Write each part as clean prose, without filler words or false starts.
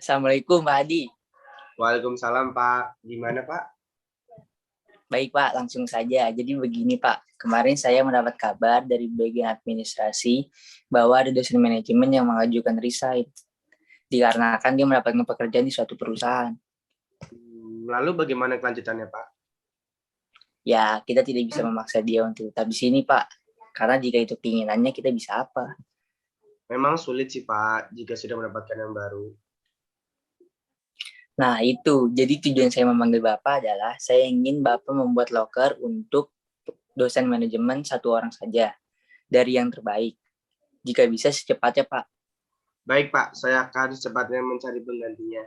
Assalamualaikum Pak Hadi. Waalaikumsalam Pak. Gimana Pak? Baik Pak, langsung saja. Jadi begini Pak, kemarin saya mendapat kabar dari bagian administrasi bahwa ada dosen manajemen yang mengajukan resign dikarenakan dia mendapatkan pekerjaan di suatu perusahaan. Lalu bagaimana kelanjutannya Pak? Ya, kita tidak bisa memaksa dia untuk tetap di sini Pak, karena jika itu keinginannya kita bisa apa? Memang sulit sih Pak jika sudah mendapatkan yang baru. Nah itu, jadi tujuan saya memanggil Bapak adalah saya ingin Bapak membuat loker untuk dosen manajemen 1 orang saja, dari yang terbaik. Jika bisa secepatnya Pak. Baik Pak, saya akan secepatnya mencari penggantinya.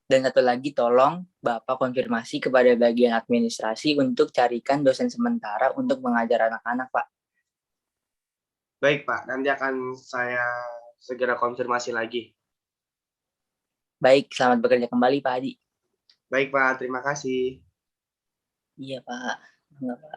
Dan satu lagi tolong Bapak konfirmasi kepada bagian administrasi untuk carikan dosen sementara untuk mengajar anak-anak Pak. Baik Pak, nanti akan saya segera konfirmasi lagi. Baik, selamat bekerja kembali Pak Hadi. Baik Pak, terima kasih. Iya Pak. Enggak, Pak.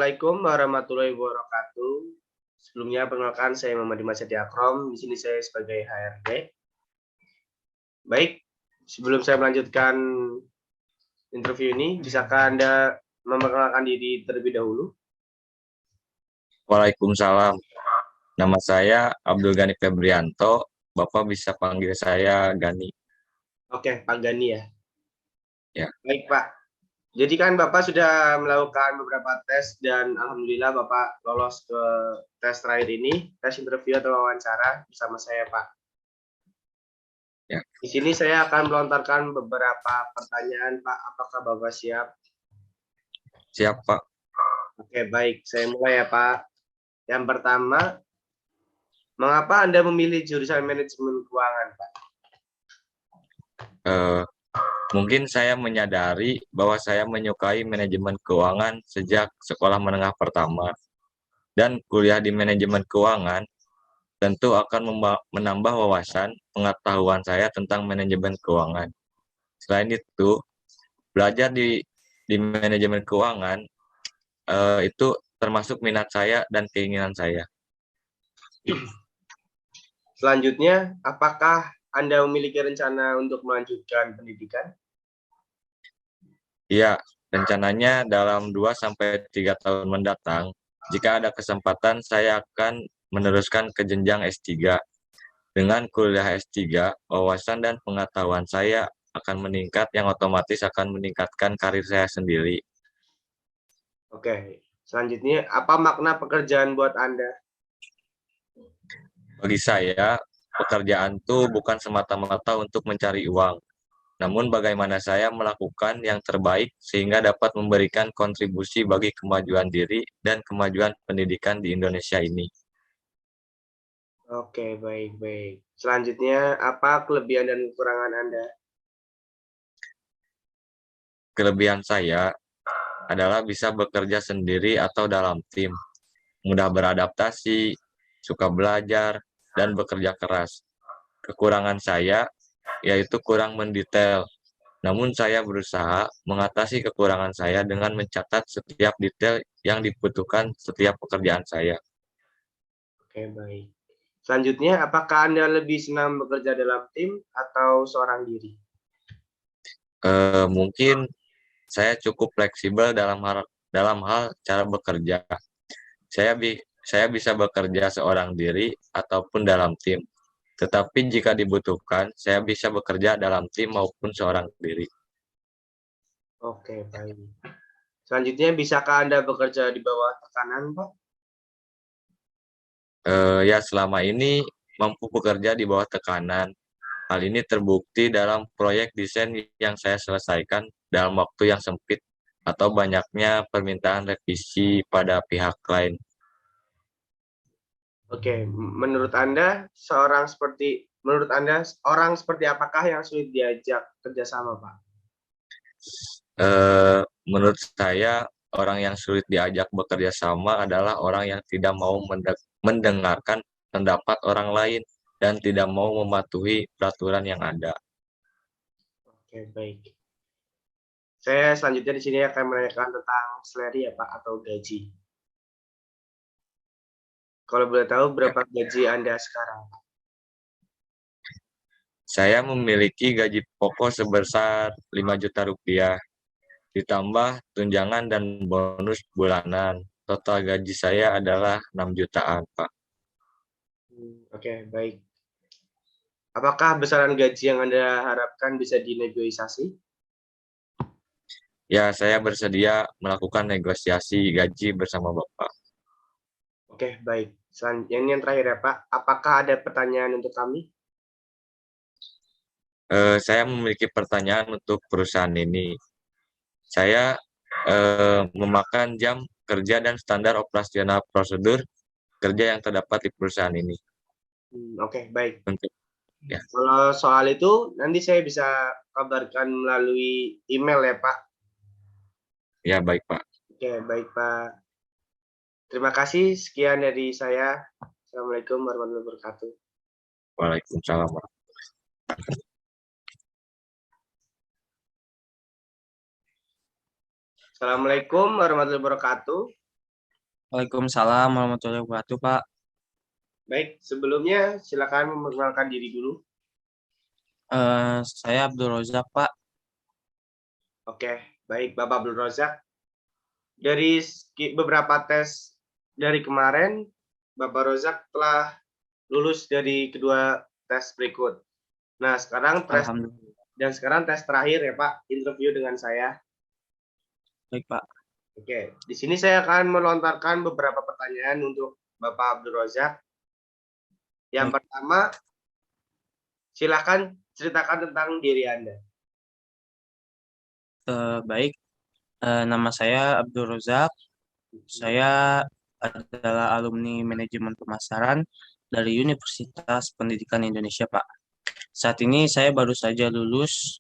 Assalamualaikum warahmatullahi wabarakatuh. Sebelumnya perkenalkan saya Muhammad Dimas Setia Akrom. Di sini saya sebagai HRD. Baik, sebelum saya melanjutkan interview ini, bisakah Anda memperkenalkan diri terlebih dahulu? Waalaikumsalam. Nama saya Abdul Ghani Febrianto. Bapak bisa panggil saya Gani. Oke, Pak Gani ya. Ya. Baik, Pak. Jadi kan Bapak sudah melakukan beberapa tes dan Alhamdulillah Bapak lolos ke tes terakhir ini, tes interview atau wawancara bersama saya, Pak. Ya. Di sini saya akan melontarkan beberapa pertanyaan, Pak. Apakah Bapak siap? Siap, Pak. Oke, baik. Saya mulai ya, Pak. Yang pertama, mengapa Anda memilih jurusan manajemen keuangan, Pak? Mungkin saya menyadari bahwa saya menyukai manajemen keuangan sejak sekolah menengah pertama. Dan kuliah di manajemen keuangan tentu akan menambah wawasan pengetahuan saya tentang manajemen keuangan. Selain itu, belajar di manajemen keuangan itu termasuk minat saya dan keinginan saya. Selanjutnya, apakah Anda memiliki rencana untuk melanjutkan pendidikan? Iya, rencananya dalam 2-3 tahun mendatang, jika ada kesempatan saya akan meneruskan ke jenjang S3. Dengan kuliah S3, wawasan dan pengetahuan saya akan meningkat yang otomatis akan meningkatkan karir saya sendiri. Oke, selanjutnya apa makna pekerjaan buat Anda? Bagi saya, pekerjaan itu bukan semata-mata untuk mencari uang, namun bagaimana saya melakukan yang terbaik sehingga dapat memberikan kontribusi bagi kemajuan diri dan kemajuan pendidikan di Indonesia ini. Oke, baik-baik. Selanjutnya, apa kelebihan dan kekurangan Anda? Kelebihan saya adalah bisa bekerja sendiri atau dalam tim, mudah beradaptasi, suka belajar, dan bekerja keras. Kekurangan saya yaitu kurang mendetail. Namun saya berusaha mengatasi kekurangan saya dengan mencatat setiap detail yang dibutuhkan setiap pekerjaan saya. Oke, baik. Selanjutnya, apakah Anda lebih senang bekerja dalam tim atau seorang diri? Mungkin saya cukup fleksibel dalam hal cara bekerja. Saya bisa bekerja seorang diri ataupun dalam tim. Tetapi jika dibutuhkan, saya bisa bekerja dalam tim maupun seorang diri. Oke, baik. Selanjutnya, bisakah Anda bekerja di bawah tekanan, Pak? Ya, selama ini mampu bekerja di bawah tekanan. Hal ini terbukti dalam proyek desain yang saya selesaikan dalam waktu yang sempit atau banyaknya permintaan revisi pada pihak lain. Oke, menurut Anda, orang seperti apakah yang sulit diajak kerjasama, Pak? Menurut saya, orang yang sulit diajak bekerja sama adalah orang yang tidak mau mendengarkan pendapat orang lain dan tidak mau mematuhi peraturan yang ada. Oke, baik. Saya selanjutnya di sini akan menanyakan tentang salary ya, Pak, atau gaji. Kalau boleh tahu berapa gaji Anda sekarang? Saya memiliki gaji pokok sebesar 5 juta rupiah, ditambah tunjangan dan bonus bulanan. Total gaji saya adalah 6 jutaan, Pak. Oke, baik. Apakah besaran gaji yang Anda harapkan bisa dinegosiasi? Ya, saya bersedia melakukan negosiasi gaji bersama Bapak. Oke, baik. Yang terakhir ya, Pak. Apakah ada pertanyaan untuk kami? Saya memiliki pertanyaan untuk perusahaan ini. Saya memakan jam kerja dan standar operasional prosedur kerja yang terdapat di perusahaan ini. Oke, baik. Ya. Kalau soal itu, nanti saya bisa kabarkan melalui email ya, Pak. Ya, baik, Pak. Oke, baik, Pak. Terima kasih. Sekian dari saya. Assalamualaikum warahmatullahi wabarakatuh. Waalaikumsalam. Assalamualaikum warahmatullahi wabarakatuh. Waalaikumsalam warahmatullahi wabarakatuh, Pak. Baik, sebelumnya silakan memperkenalkan diri dulu. Saya Abdul Rozak, Pak. Oke, baik Bapak Abdul Razak. Dari beberapa tes dari kemarin, Bapak Rozak telah lulus dari kedua tes berikut. Nah, sekarang Alhamdulillah. tes terakhir ya Pak, interview dengan saya. Baik, Pak. Oke, di sini saya akan melontarkan beberapa pertanyaan untuk Bapak Abdul Razak. Yang Baik. pertama, silakan ceritakan tentang diri Anda. Baik. Nama saya Abdul Rozak. Saya adalah alumni manajemen pemasaran dari Universitas Pendidikan Indonesia, Pak. Saat ini saya baru saja lulus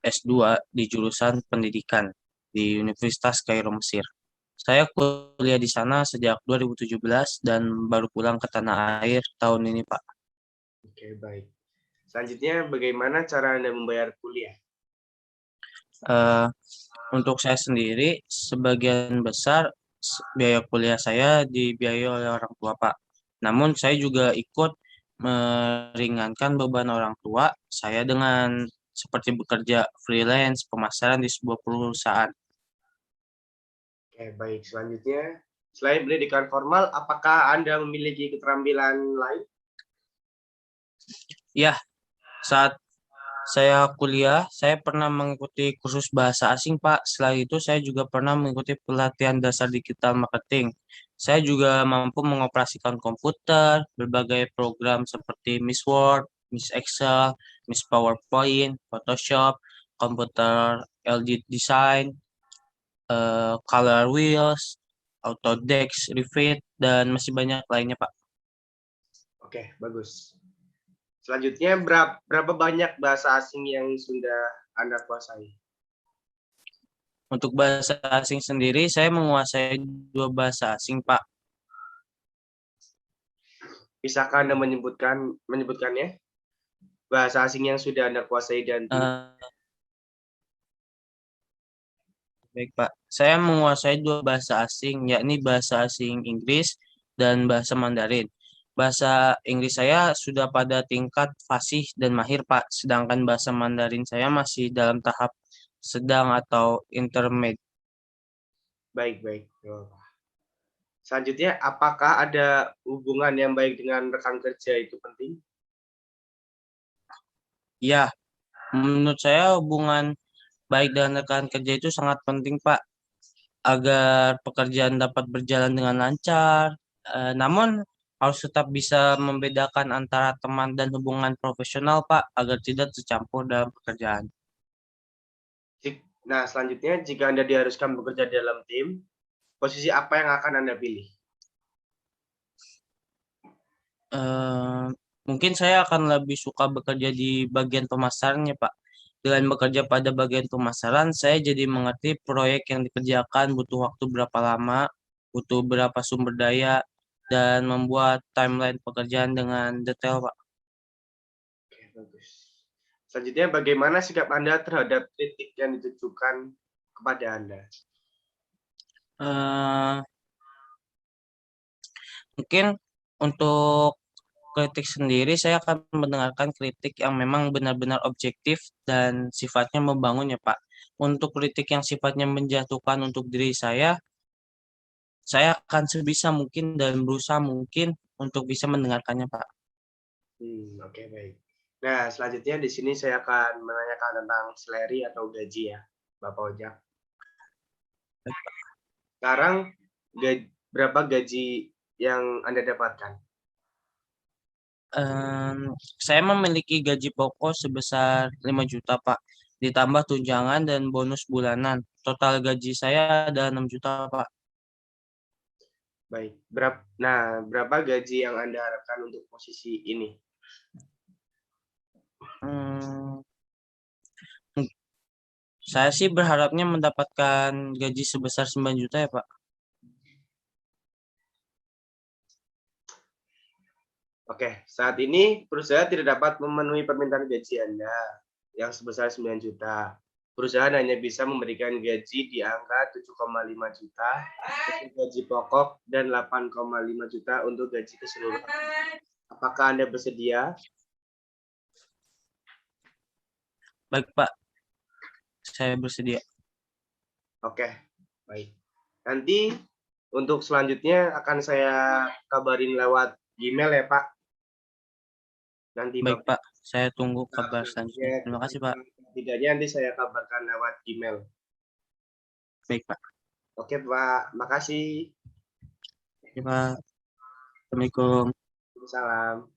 S2 di jurusan pendidikan di Universitas Kairo, Mesir. Saya kuliah di sana sejak 2017 dan baru pulang ke tanah air tahun ini, Pak. Oke, baik. Selanjutnya, bagaimana cara Anda membayar kuliah? Untuk saya sendiri, sebagian besar biaya kuliah saya dibiayai oleh orang tua, Pak. Namun saya juga ikut meringankan beban orang tua saya dengan seperti bekerja freelance pemasaran di sebuah perusahaan. Oke, baik. Selanjutnya, selain pendidikan formal, apakah Anda memiliki keterampilan lain? Ya, saat saya kuliah, saya pernah mengikuti kursus bahasa asing, Pak. Selain itu, saya juga pernah mengikuti pelatihan dasar digital marketing. Saya juga mampu mengoperasikan komputer, berbagai program seperti Miss Word, Miss Excel, Miss PowerPoint, Photoshop, komputer LG Design, Color Wheels, Autodesk, Revit, dan masih banyak lainnya, Pak. Oke, bagus. Selanjutnya, berapa banyak bahasa asing yang sudah Anda kuasai? Untuk bahasa asing sendiri, saya menguasai 2 bahasa asing, Pak. Bisakah Anda menyebutkannya? Bahasa asing yang sudah Anda kuasai dan Baik, Pak. Saya menguasai 2 bahasa asing, yakni bahasa asing Inggris dan bahasa Mandarin. Bahasa Inggris saya sudah pada tingkat fasih dan mahir, Pak. Sedangkan bahasa Mandarin saya masih dalam tahap sedang atau intermediate. baik. Selanjutnya, apakah ada hubungan yang baik dengan rekan kerja itu penting? Ya, menurut saya hubungan baik dengan rekan kerja itu sangat penting, Pak, agar pekerjaan dapat berjalan dengan lancar. Namun harus tetap bisa membedakan antara teman dan hubungan profesional, Pak, agar tidak tercampur dalam pekerjaan. Nah, selanjutnya, jika Anda diharuskan bekerja dalam tim, posisi apa yang akan Anda pilih? Mungkin saya akan lebih suka bekerja di bagian pemasarannya, Pak. Dengan bekerja pada bagian pemasaran, saya jadi mengerti proyek yang dikerjakan butuh waktu berapa lama, butuh berapa sumber daya, dan membuat timeline pekerjaan dengan detail, Pak. Oke, bagus. Selanjutnya, bagaimana sikap Anda terhadap kritik yang ditujukan kepada Anda? Mungkin untuk kritik sendiri, saya akan mendengarkan kritik yang memang benar-benar objektif dan sifatnya membangun ya, Pak. Untuk kritik yang sifatnya menjatuhkan untuk diri saya akan sebisa mungkin dan berusaha mungkin untuk bisa mendengarkannya, Pak. Oke, baik. Nah, selanjutnya di sini saya akan menanyakan tentang salary atau gaji ya, Bapak Ojak. Sekarang, berapa gaji yang Anda dapatkan? Saya memiliki gaji pokok sebesar 5 juta, Pak. Ditambah tunjangan dan bonus bulanan. Total gaji saya ada 6 juta, Pak. Baik. Berapa gaji yang Anda harapkan untuk posisi ini? Saya sih berharapnya mendapatkan gaji sebesar 9 juta ya, Pak. Oke, saat ini perusahaan tidak dapat memenuhi permintaan gaji Anda yang sebesar 9 juta. perusahaan hanya bisa memberikan gaji di angka 7,5 juta untuk gaji pokok dan 8,5 juta untuk gaji keseluruhan. Apakah Anda bersedia? Baik, Pak. Saya bersedia. Oke, baik. Nanti untuk selanjutnya akan saya kabarin lewat Gmail ya, Pak. Nanti Baik, Bapak. Pak. Saya tunggu kabar selanjutnya. Terima kasih, Pak. Tidaknya nanti saya kabarkan lewat Gmail. Baik, Pak. Oke, Pak. Makasih. Oke, Pak. Assalamualaikum. Salam.